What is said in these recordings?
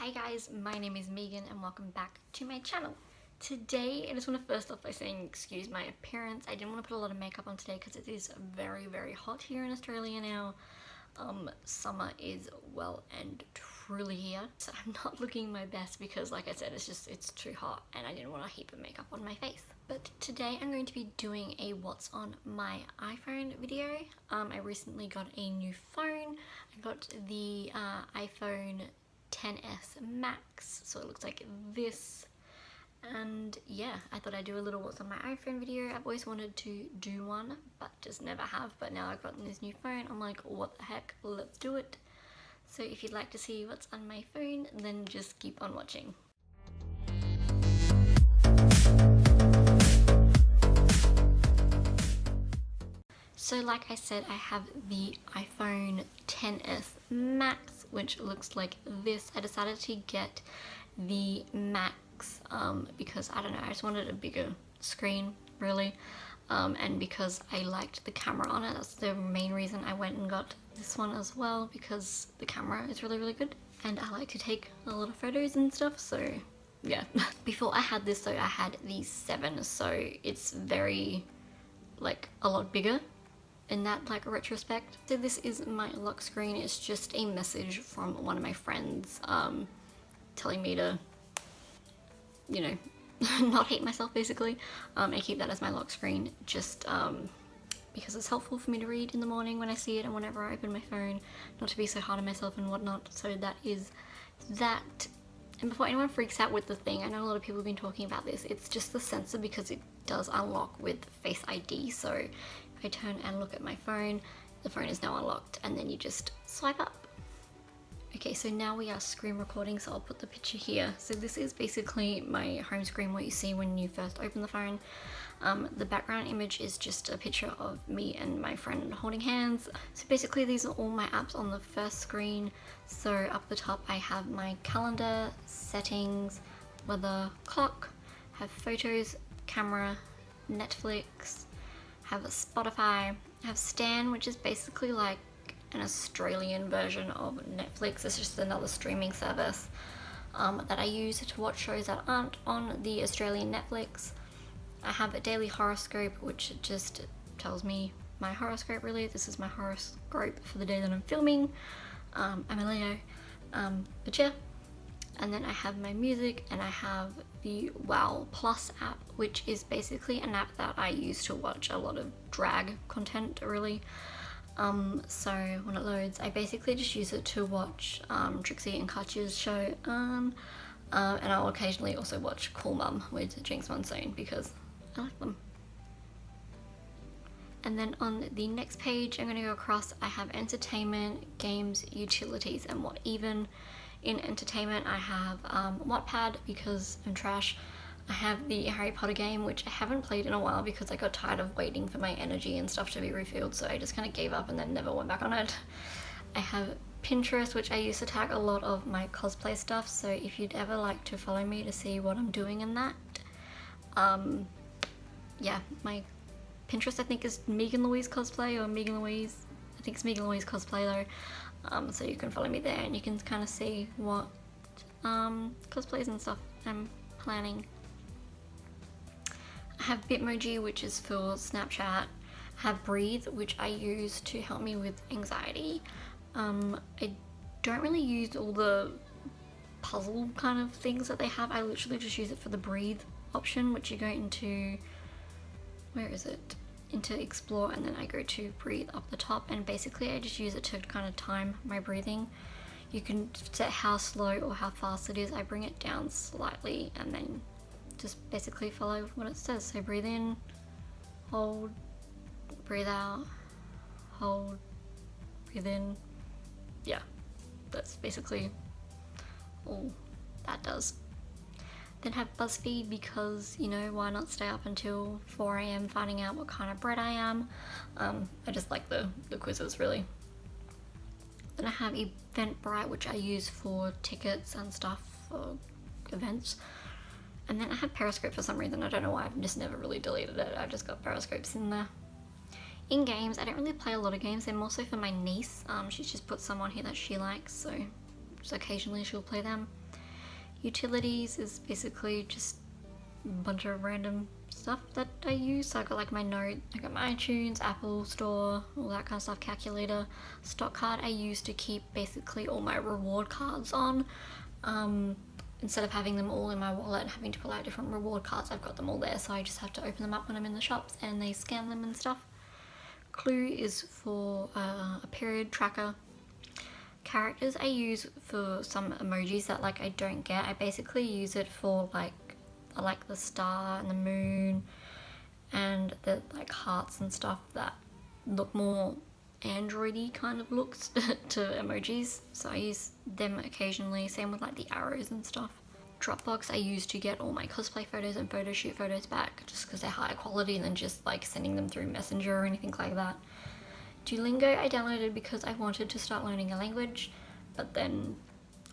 Hi guys, my name is Megan and welcome back to my channel. Today, I just want to first off by saying excuse my appearance. I didn't want to put a lot of makeup on today because it is very hot here in Australia now. Summer is well and truly here. So I'm not looking my best because like I said, it's too hot and I didn't want a heap of makeup on my face. But today I'm going to be doing a what's on my iPhone video. I recently got a new phone. I got the iPhone XS Max, so it looks like this, and yeah, I thought I'd do a little what's on my iPhone video. I've always wanted to do one but just never have, but now I've gotten this new phone, I'm like, what the heck, let's do it. So if you'd like to see what's on my phone, then just keep on watching. So like I said, I have the iPhone XS Max, which looks like this. I decided to get the Max because, I don't know, I just wanted a bigger screen, really. And because I liked the camera on it, that's the main reason I went and got this one as well, because the camera is really good. And I like to take a lot of photos and stuff, so yeah. Before I had this though, I had the 7, so it's very, like, a lot bigger in that like retrospect. So this is my lock screen. It's just a message from one of my friends telling me to, you know, not hate myself basically. I keep that as my lock screen just because it's helpful for me to read in the morning when I see it and whenever I open my phone, not to be so hard on myself and whatnot. So that is that. And before anyone freaks out with the thing, I know a lot of people have been talking about this, it's just the sensor because it does unlock with Face ID. So if I turn and look at my phone, the phone is now unlocked and then you just swipe up. Okay, so now we are screen recording, so I'll put the picture here. So this is basically my home screen, what you see when you first open the phone. The background image is just a picture of me and my friend holding hands. So basically these are all my apps on the first screen. So up the top I have my calendar, settings, weather, clock, have photos, camera, Netflix, have a Spotify, have Stan, which is basically like an Australian version of Netflix. It's just another streaming service that I use to watch shows that aren't on the Australian Netflix. I have a daily horoscope, which just tells me my horoscope really. This is my horoscope for the day that I'm filming. I'm a Leo, but yeah. And then I have my music and I have the Wow Plus app, which is basically an app that I use to watch a lot of drag content really. So when it loads, I basically just use it to watch Trixie and Katya's show, and I'll occasionally also watch Cool Mum with Jinx Monsoon because I like them. And then on the next page, I'm going to go across, I have entertainment, games, utilities, and what even. In entertainment, I have Wattpad because I'm trash. I have the Harry Potter game, which I haven't played in a while because I got tired of waiting for my energy and stuff to be refilled, so I just kind of gave up and then never went back on it. I have Pinterest, which I use to tag a lot of my cosplay stuff, so if you'd ever like to follow me to see what I'm doing in that, yeah, my Pinterest I think is MeganLouise cosplay, or Megan Louise. I think it's Megan Louise cosplay though. So you can follow me there and you can kind of see what cosplays and stuff I'm planning. I have Bitmoji, which is for Snapchat. I have Breathe, which I use to help me with anxiety. I don't really use all the puzzle kind of things that they have. I literally just use it for the Breathe option, which you go into, where is it? Into Explore, and then I go to Breathe up the top, and basically I just use it to kind of time my breathing. You can set how slow or how fast it is. I bring it down slightly and then just basically follow what it says. So breathe in, hold, breathe out, hold, breathe in. Yeah, that's basically all that does. Then have BuzzFeed because, you know, why not stay up until 4 AM finding out what kind of bread I am. I just like the quizzes really. Then I have Eventbrite, which I use for tickets and stuff for events. And then I have Periscope for some reason, I don't know why, I've just never really deleted it, I've just got Periscopes in there. In games, I don't really play a lot of games, they're more so for my niece. She's just put some on here that she likes, so so occasionally she'll play them. Utilities is basically just a bunch of random stuff that I use. So I got like my note, I got my iTunes, Apple Store, all that kind of stuff, calculator. Stock card I use to keep basically all my reward cards on. Instead of having them all in my wallet and having to pull out different reward cards, I've got them all there, so I just have to open them up when I'm in the shops and they scan them and stuff. Clue is for a period tracker. Characters I use for some emojis that like I don't get. I basically use it for like I like the star and the moon and the like hearts and stuff that look more Android-y kind of looks to emojis, so I use them occasionally. Same with like the arrows and stuff. Dropbox I use to get all my cosplay photos and photo shoot photos back, just because they're higher quality than just like sending them through Messenger or anything like that. Duolingo I downloaded because I wanted to start learning a language, but then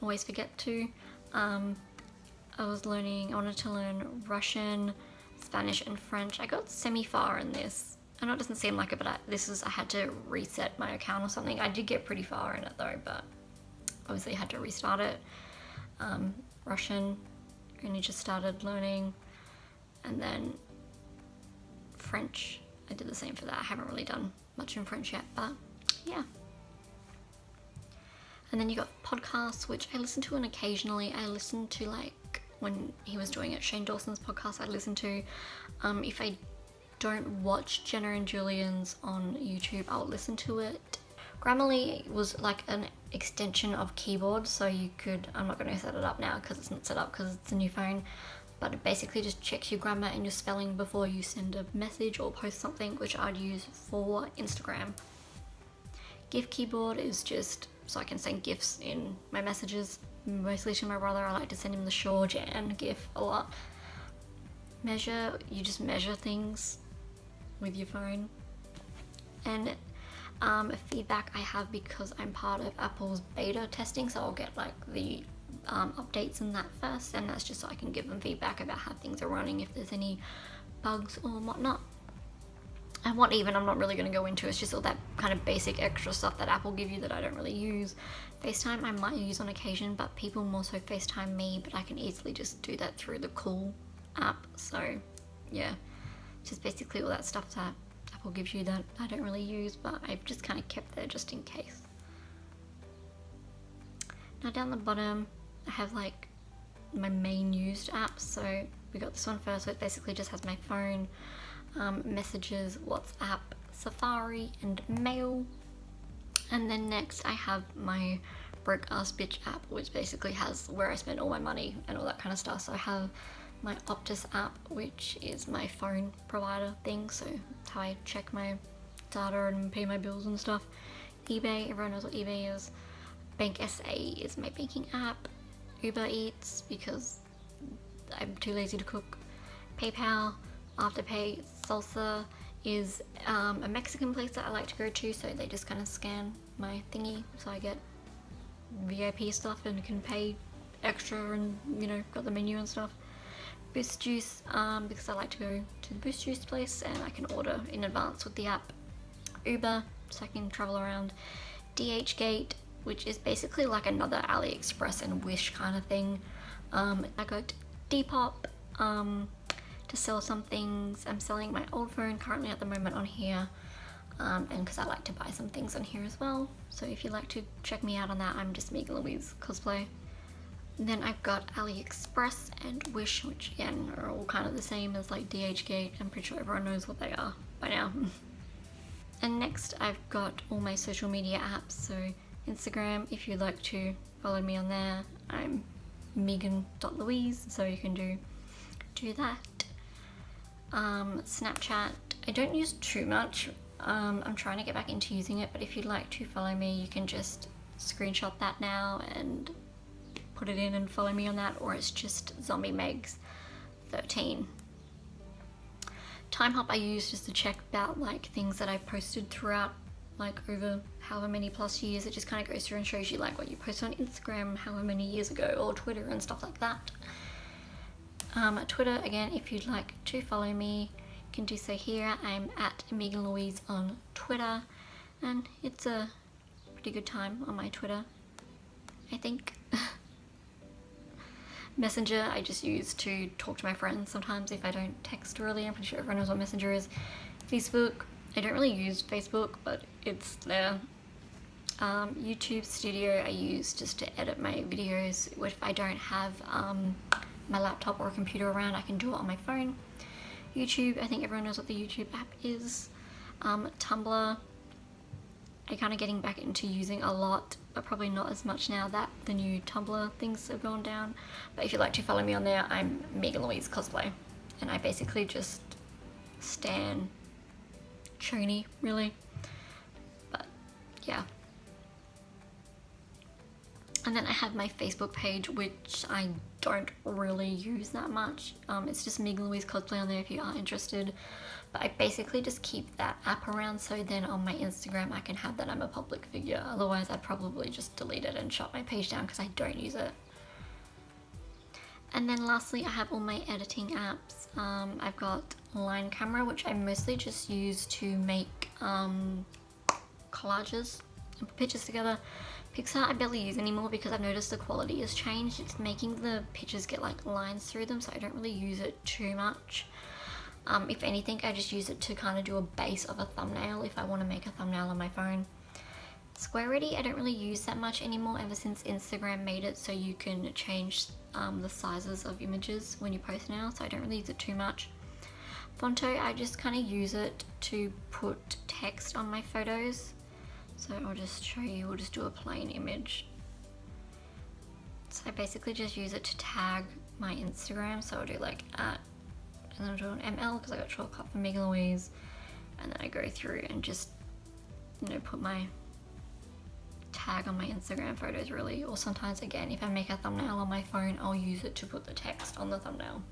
always forget to. I wanted to learn Russian, Spanish and French. I got semi-far in this. I know it doesn't seem like it, but I had to reset my account or something. I did get pretty far in it though, but obviously I had to restart it. Russian, only just started learning, and then French, I did the same for that. I haven't really done much in French yet, but yeah. And then you got podcasts, which I listen to, and occasionally I listen to like when he was doing it, Shane Dawson's podcast I listen to. If I don't watch Jenna and Julian's on YouTube, I'll listen to it. Grammarly was like an extension of keyboard, so you could, I'm not going to set it up now because it's not set up because it's a new phone, but it basically just checks your grammar and your spelling before you send a message or post something, which I'd use for Instagram. GIF keyboard is just so I can send GIFs in my messages, mostly to my brother. I like to send him the Shaw Jan GIF a lot. Measure, you just measure things with your phone. And feedback I have because I'm part of Apple's beta testing, so I'll get like the updates and that first, and that's just so I can give them feedback about how things are running, if there's any bugs or whatnot. And what even I'm not really going to go into, it's just all that kind of basic extra stuff that Apple give you that I don't really use. FaceTime I might use on occasion, but people more so FaceTime me, but I can easily just do that through the Cool app. So yeah, just basically all that stuff that Apple gives you that I don't really use, but I've just kind of kept there just in case. Now down the bottom I have like my main used apps. So we got this one first, so it basically just has my phone, messages, WhatsApp, Safari and mail. And then next I have my broke ass bitch app, which basically has where I spend all my money and all that kind of stuff. So I have my Optus app, which is my phone provider thing, so that's how I check my data and pay my bills and stuff. eBay, everyone knows what eBay is. Bank SA is my banking app. Uber Eats, because I'm too lazy to cook. PayPal, Afterpay. Salsa is a Mexican place that I like to go to, so they just kind of scan my thingy, so I get VIP stuff and can pay extra, and you know, got the menu and stuff. Boost Juice, because I like to go to the Boost Juice place and I can order in advance with the app. Uber, so I can travel around. DHgate, which is basically like another AliExpress and Wish kind of thing. I got Depop to sell some things. I'm selling my old phone currently at the moment on here, and because I like to buy some things on here as well. So if you'd like to check me out on that, I'm just MeganL cosplay. And then I've got AliExpress and Wish, which again are all kind of the same as like DHgate. I'm pretty sure everyone knows what they are by now. And next I've got all my social media apps. So Instagram, if you'd like to follow me on there, I'm Megan.Louise, so you can do that. Snapchat, I don't use too much. I'm trying to get back into using it, but if you'd like to follow me, you can just screenshot that now and put it in and follow me on that, or it's just Zombie Megs 13. Time Hop I use just to check about like things that I've posted throughout like over however many plus years. It just kind of goes through and shows you like what you posted on Instagram however many years ago, or Twitter and stuff like that. Twitter, again, if you'd like to follow me, you can do so here. I'm at MeganL on Twitter, and it's a pretty good time on my Twitter. I think. Messenger I just use to talk to my friends sometimes if I don't text really. I'm pretty sure everyone knows what Messenger is. Facebook, I don't really use Facebook, but it's there. YouTube Studio I use just to edit my videos. If I don't have my laptop or a computer around, I can do it on my phone. YouTube, I think everyone knows what the YouTube app is. Tumblr, I'm kind of getting back into using a lot, but probably not as much now that the new Tumblr things have gone down. But if you'd like to follow me on there, I'm Louise cosplay, and I basically just stan Choni, really. But yeah. And then I have my Facebook page, which I don't really use that much. It's just Louise cosplay on there if you are interested. But I basically just keep that app around, so then on my Instagram I can have that I'm a public figure. Otherwise I'd probably just delete it and shut my page down because I don't use it. And then lastly, I have all my editing apps. I've got Line Camera, which I mostly just use to make collages and put pictures together. Pixar I barely use anymore because I've noticed the quality has changed. It's making the pictures get like lines through them, so I don't really use it too much. If anything, I just use it to kind of do a base of a thumbnail if I want to make a thumbnail on my phone. Square Ready I don't really use that much anymore ever since Instagram made it so you can change the sizes of images when you post now, so I don't really use it too much. Fonto I just kind of use it to put text on my photos. So I'll just show you, we'll just do a plain image. So I basically just use it to tag my Instagram, so I'll do like @ and then I'll do an ML because I got shortcut for Megan Louise, and then I go through and just, you know, put my tag on my Instagram photos really. Or sometimes again, if I make a thumbnail on my phone, I'll use it to put the text on the thumbnail.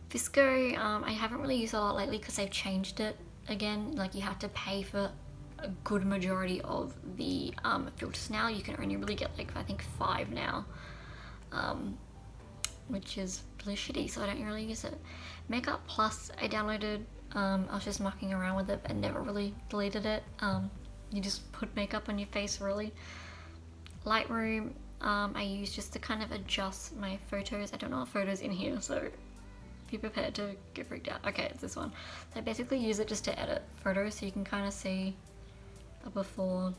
Visco, I haven't really used a lot lately because they've changed it again. Like you have to pay for a good majority of the filters now. You can only really get like I think 5 now. Which is really shitty, so I don't really use it. Makeup Plus I downloaded, I was just mucking around with it and never really deleted it. You just put makeup on your face really. Lightroom I use just to kind of adjust my photos. I don't know what photos in here, so be prepared to get freaked out. Okay, it's this one. So I basically use it just to edit photos so you can kind of see a before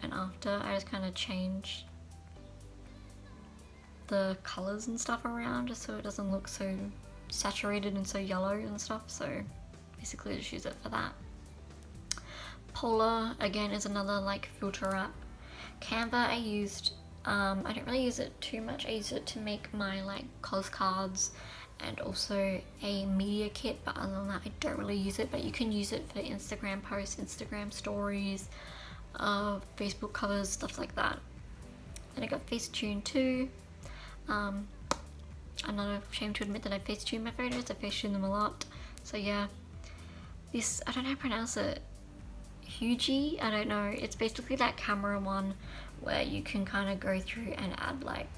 and after. I just kind of change the colors and stuff around just so it doesn't look so saturated and so yellow and stuff, so basically just use it for that. Polar again is another like filter app. Canva I used, I don't really use it too much. I use it to make my like cos cards and also a media kit, but other than that I don't really use it. But you can use it for Instagram posts, Instagram stories, Facebook covers, stuff like that. And I got Facetune too. I'm not ashamed to admit that I Facetune my photos. I Facetune them a lot. So yeah, this, I don't know how to pronounce it. Hugie? I don't know. It's basically that camera one where you can kind of go through and add like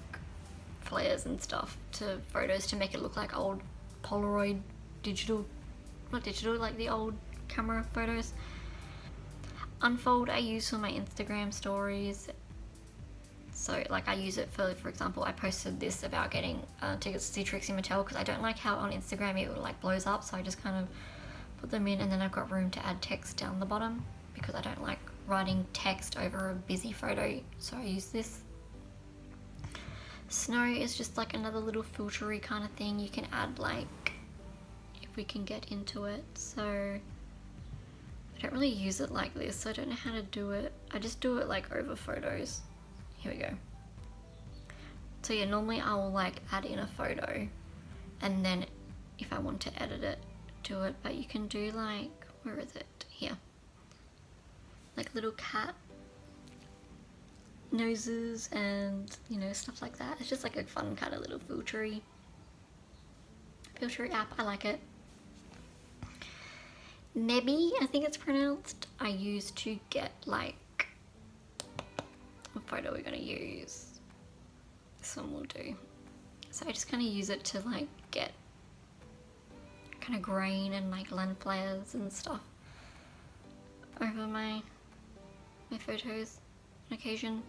flares and stuff to photos to make it look like old Polaroid digital, not digital, like the old camera photos. Unfold I use for my Instagram stories. So like I use it for example, I posted this about getting tickets to see Trixie Mattel because I don't like how on Instagram it like blows up, so I just kind of put them in, and then I've got room to add text down the bottom because I don't like writing text over a busy photo, so I use this. Snow is just like another little filtery kind of thing you can add, like if we can get into it. So I don't really use it like this, so I don't know how to do it. I just do it like over photos. Here we go. So yeah, normally I will like add in a photo and then if I want to edit it, do it, but you can do like, where is it? Here. Like little cat noses and, you know, stuff like that. It's just like a fun kind of little filtery app. I like it. Nebby, I think it's pronounced, I use to get like, what photo we're gonna use? This one will do. So I just kind of use it to like get kind of grain and like lens flares and stuff over my photos. on occasion.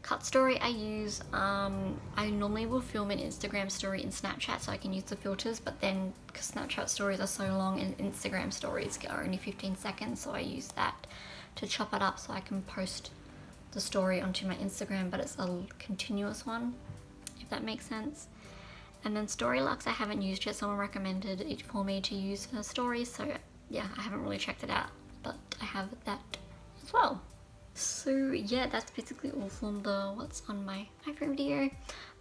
Cut story I use, I normally will film an Instagram story in Snapchat so I can use the filters, but then because Snapchat stories are so long and Instagram stories are only 15 seconds, so I use that to chop it up so I can post the story onto my Instagram, but it's a continuous one, if that makes sense. And then Storylux I haven't used yet. Someone recommended it for me to use for stories, so yeah, I haven't really checked it out, but I have that as well. So yeah, that's basically all from the what's on my iPhone video.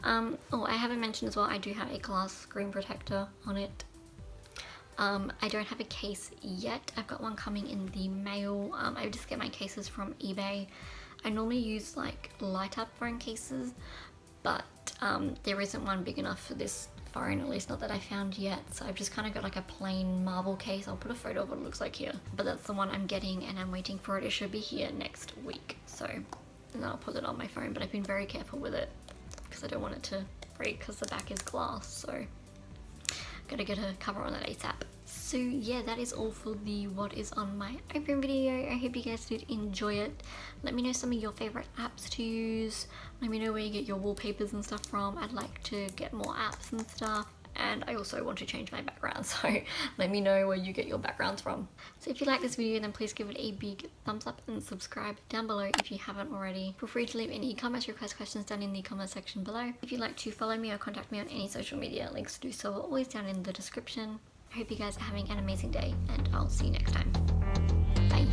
Oh, I haven't mentioned as well, I do have a glass screen protector on it. I don't have a case yet. I've got one coming in the mail. I just get my cases from eBay. I normally use like light up phone cases, but there isn't one big enough for this phone, at least not that I found yet, so I've just kind of got like a plain marble case. I'll put a photo of what it looks like here, but that's the one I'm getting and I'm waiting for it. It should be here next week, so and then I'll put it on my phone, but I've been very careful with it because I don't want it to break because the back is glass, so gotta get a cover on that ASAP. So yeah, that is all for the what is on my iPhone video. I hope you guys did enjoy it. Let me know some of your favorite apps to use. Let me know where you get your wallpapers and stuff from. I'd like to get more apps and stuff. And I also want to change my background, so let me know where you get your backgrounds from. So if you like this video, then please give it a big thumbs up and subscribe down below if you haven't already. Feel free to leave any comments, requests, questions down in the comment section below. If you'd like to follow me or contact me on any social media, links to do so are always down in the description. I hope you guys are having an amazing day, and I'll see you next time. Bye.